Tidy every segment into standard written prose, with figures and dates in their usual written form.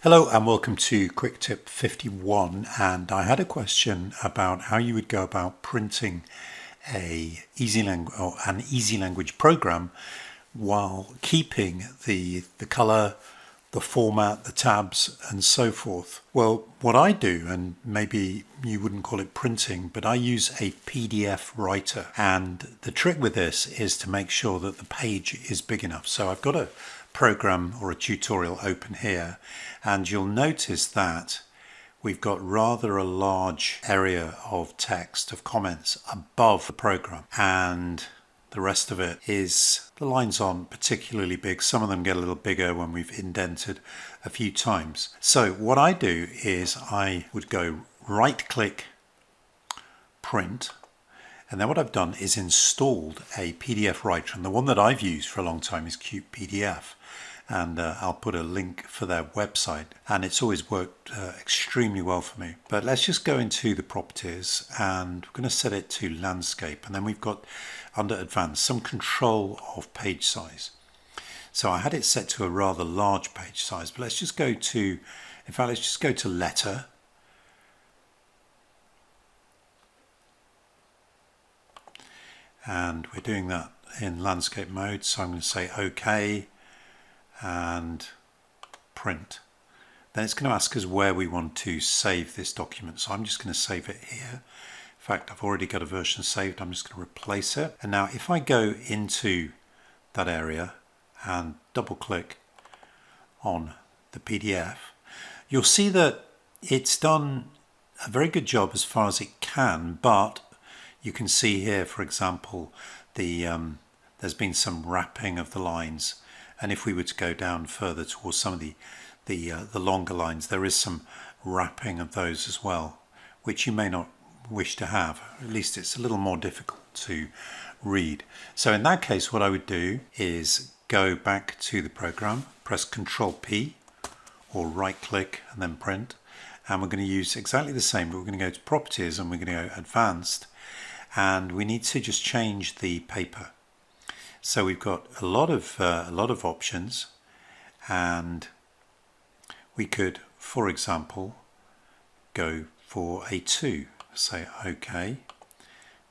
Hello and welcome to Quick Tip 51, and I had a question about how you would go about printing an easy language program while keeping the color, the format, the tabs and so forth. Well, what I do, and maybe you wouldn't call it printing, but I use a PDF writer, and the trick with this is to make sure that the page is big enough. So I've got a program or a tutorial open here, and you'll notice that we've got rather a large area of text, of comments above the program, and the rest of it is, the lines aren't particularly big. Some of them get a little bigger when we've indented a few times. So what I do is I would go right click, print, and then what I've done is installed a PDF writer, and the one that I've used for a long time is Cute PDF, and I'll put a link for their website, and it's always worked extremely well for me. But let's just go into the properties, and we're going to set it to landscape, and then we've got under advanced some control of page size. So I had it set to a rather large page size, but let's just go to, in fact, let's just go to letter. And we're doing that in landscape mode, so I'm going to say OK and print. Then it's going to ask us where we want to save this document, so I'm just going to save it here. In fact, I've already got a version saved. I'm just going to replace it. And now if I go into that area and double click on the PDF, you'll see that it's done a very good job as far as it can, but you can see here, for example, there's been some wrapping of the lines, and if we were to go down further towards some of the longer lines, there is some wrapping of those as well, which you may not wish to have. At least it's a little more difficult to read. So in that case, what I would do is go back to the program, press Ctrl P or right click and then print, and we're going to use exactly the same, but we're going to go to properties and we're going to go advanced, and we need to just change the paper. So we've got a lot of options, and we could, for example, go for a 2. Say OK.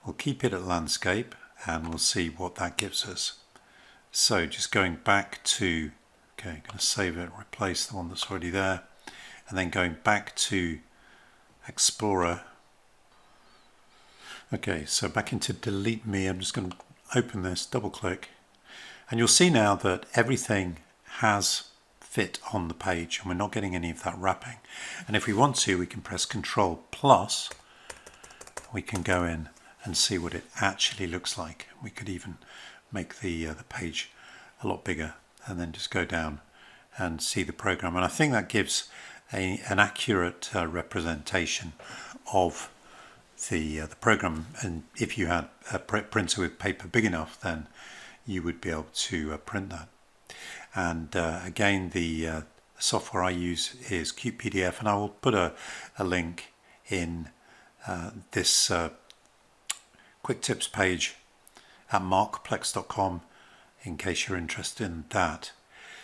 We'll keep it at landscape, and we'll see what that gives us. So just going back to, okay, I'm going to save it, replace the one that's already there, and then going back to Explorer. Okay, so back into delete me, I'm just going to open this, double click, and you'll see now that everything has fit on the page and we're not getting any of that wrapping. And if we want to, we can press Ctrl plus, we can go in and see what it actually looks like. We could even make the page a lot bigger and then just go down and see the program. And I think that gives an accurate representation of the program, and if you had a printer with paper big enough, then you would be able to print that. And again, the software I use is Cute PDF, and I will put a link in this quick tips page at markplex.com in case you're interested in that.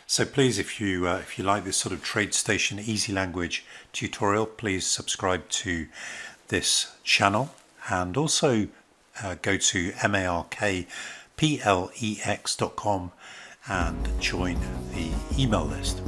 So please, if you like this sort of TradeStation EasyLanguage tutorial, please subscribe to this channel, and also go to markplex.com and join the email list.